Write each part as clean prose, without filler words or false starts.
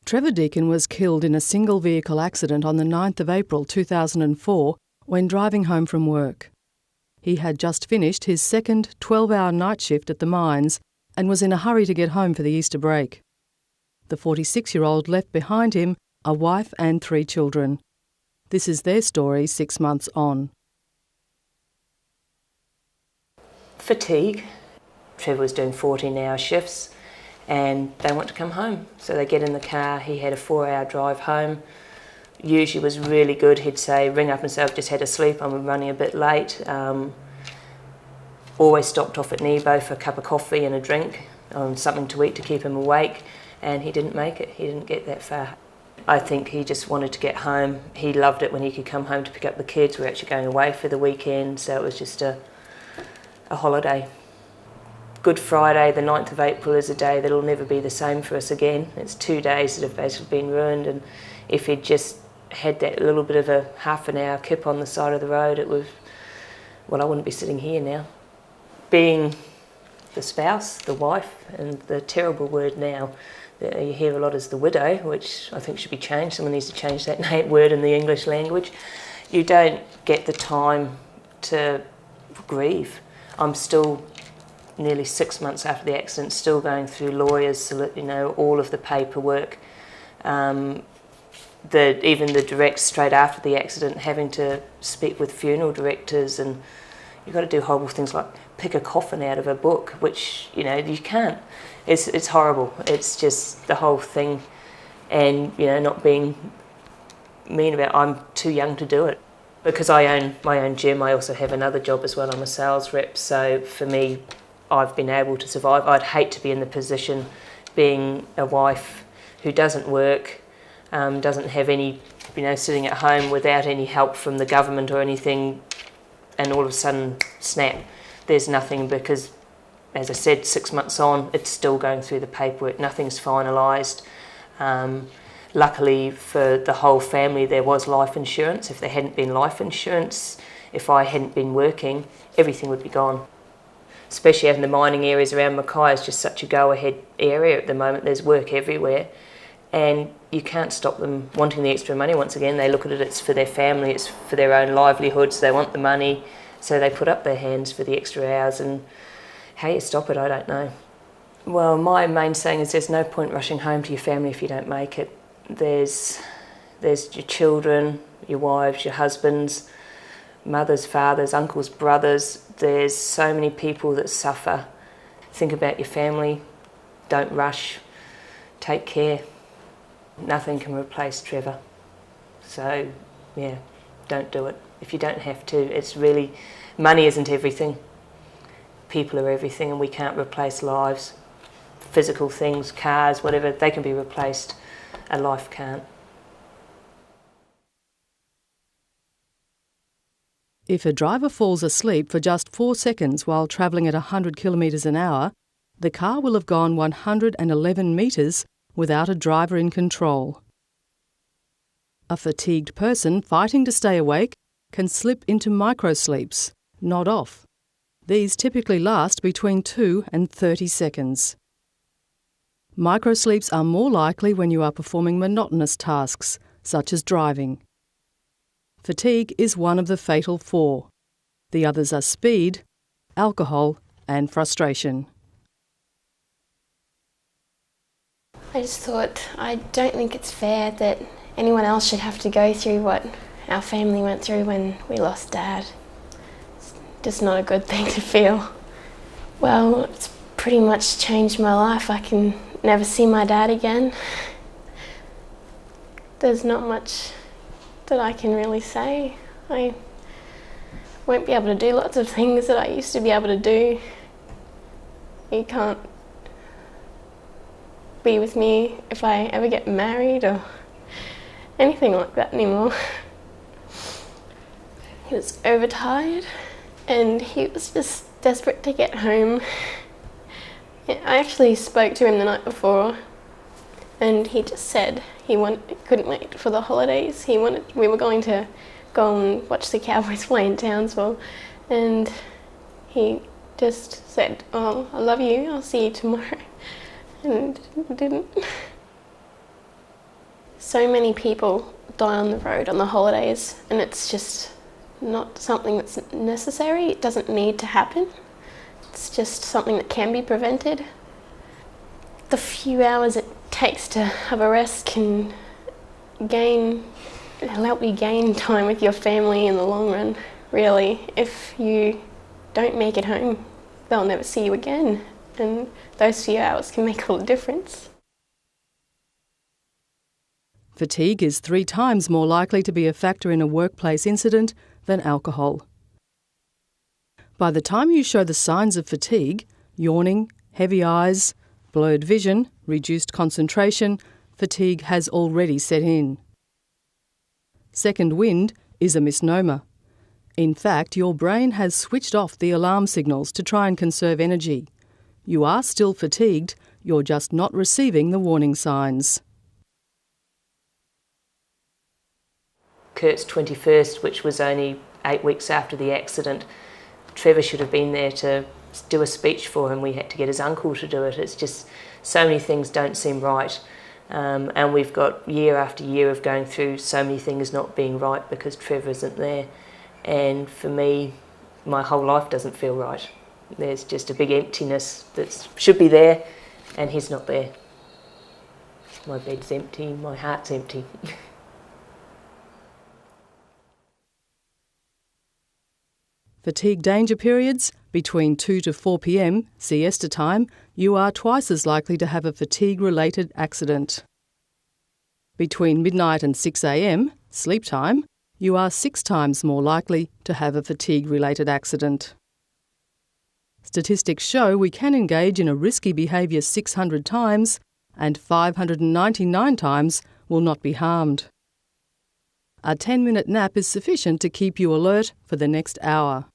Trevor Deakin was killed in a single vehicle accident on the 9th of April 2004 when driving home from work. He had just finished his second 12-hour night shift at the mines and was in a hurry to get home for the Easter break. The 46-year-old left behind him a wife and 3 children. This is their story 6 months on. Fatigue. Trevor was doing 14-hour shifts and they want to come home. So they get in the car. He had a 4-hour drive home. Usually was really good. He'd say, ring up and say, I've just had a sleep, I'm running a bit late. Always stopped off at Nebo for a cup of coffee and a drink, something to eat to keep him awake, and he didn't make it. He didn't get that far. I think he just wanted to get home. He loved it when he could come home to pick up the kids. We were actually going away for the weekend, so it was just a holiday. Good Friday, the 9th of April, is a day that'll never be the same for us again. It's 2 days that have basically been ruined, and if he'd just had that little bit of a half an hour kip on the side of the road, it was, well, I wouldn't be sitting here now. Being the spouse, the wife, and the terrible word now that you hear a lot is the widow, which I think should be changed. Someone needs to change that word in the English language. You don't get the time to grieve. I'm still nearly 6 months after the accident, still going through lawyers, all of the paperwork. Even the direct straight after the accident, having to speak with funeral directors, and you've got to do horrible things like pick a coffin out of a book, which you can't. It's horrible. It's just the whole thing, and not being mean about. I'm too young to do it because I own my own gym. I also have another job as well. I'm a sales rep, so for me, I've been able to survive. I'd hate to be in the position being a wife who doesn't work, doesn't have any, sitting at home without any help from the government or anything, and all of a sudden, snap, there's nothing because, as I said, 6 months on, it's still going through the paperwork, nothing's finalised. Luckily for the whole family, there was life insurance. If there hadn't been life insurance, if I hadn't been working, everything would be gone. Especially in the mining areas around Mackay, is just such a go-ahead area at the moment. There's work everywhere, and you can't stop them wanting the extra money. Once again, they look at it, it's for their family, it's for their own livelihoods, they want the money, so they put up their hands for the extra hours, and how you stop it, I don't know. Well, my main saying is there's no point rushing home to your family if you don't make it. There's your children, your wives, your husbands, mothers, fathers, uncles, brothers. There's so many people that suffer. Think about your family. Don't rush. Take care. Nothing can replace Trevor. So, yeah, don't do it. If you don't have to, it's really, money isn't everything. People are everything, and we can't replace lives. Physical things, cars, whatever, they can be replaced. A life can't. If a driver falls asleep for just 4 seconds while travelling at 100 kilometres an hour, the car will have gone 111 metres without a driver in control. A fatigued person fighting to stay awake can slip into microsleeps, nod off. These typically last between 2 and 30 seconds. Microsleeps are more likely when you are performing monotonous tasks, such as driving. Fatigue is one of the fatal 4. The others are speed, alcohol, and frustration. I just thought, I don't think it's fair that anyone else should have to go through what our family went through when we lost Dad. It's just not a good thing to feel. Well, it's pretty much changed my life. I can never see my dad again. There's not much that I can really say. I won't be able to do lots of things that I used to be able to do. You can't be with me if I ever get married or anything like that anymore. He was overtired and he was just desperate to get home. I actually spoke to him the night before and he just said he couldn't wait for the holidays. We were going to go and watch the Cowboys play in Townsville, and he just said, "Oh, I love you, I'll see you tomorrow," and didn't. So many people die on the road on the holidays, and it's just not something that's necessary. It doesn't need to happen. It's just something that can be prevented. The few hours it takes to have a rest can help you gain time with your family in the long run, really. If you don't make it home, they'll never see you again, and those few hours can make all the difference. Fatigue is 3 times more likely to be a factor in a workplace incident than alcohol. By the time you show the signs of fatigue, yawning, heavy eyes, blurred vision, reduced concentration, fatigue has already set in. Second wind is a misnomer. In fact, your brain has switched off the alarm signals to try and conserve energy. You are still fatigued, you're just not receiving the warning signs. Kurt's 21st, which was only 8 weeks after the accident, Trevor should have been there to do a speech for him. We had to get his uncle to do it. It's just so many things don't seem right. And we've got year after year of going through so many things not being right because Trevor isn't there. And for me, my whole life doesn't feel right. There's just a big emptiness that should be there, and he's not there. My bed's empty, my heart's empty. Fatigue danger periods, between 2 to 4 p.m, siesta time, you are twice as likely to have a fatigue-related accident. Between midnight and 6 a.m, sleep time, you are 6 times more likely to have a fatigue-related accident. Statistics show we can engage in a risky behaviour 600 times and 599 times will not be harmed. A 10-minute nap is sufficient to keep you alert for the next hour.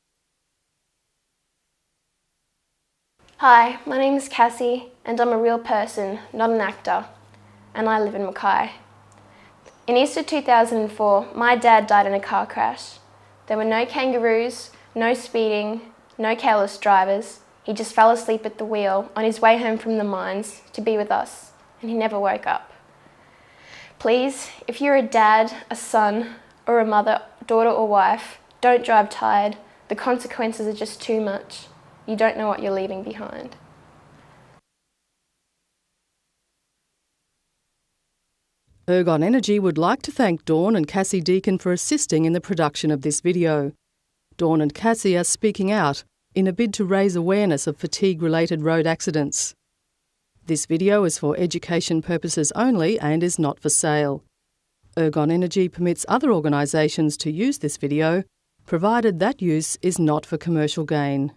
Hi, my name is Cassie, and I'm a real person, not an actor, and I live in Mackay. In Easter 2004, my dad died in a car crash. There were no kangaroos, no speeding, no careless drivers. He just fell asleep at the wheel on his way home from the mines to be with us, and he never woke up. Please, if you're a dad, a son, or a mother, daughter or wife, don't drive tired. The consequences are just too much. You don't know what you're leaving behind. Ergon Energy would like to thank Dawn and Cassie Deakin for assisting in the production of this video. Dawn and Cassie are speaking out in a bid to raise awareness of fatigue-related road accidents. This video is for education purposes only and is not for sale. Ergon Energy permits other organisations to use this video, provided that use is not for commercial gain.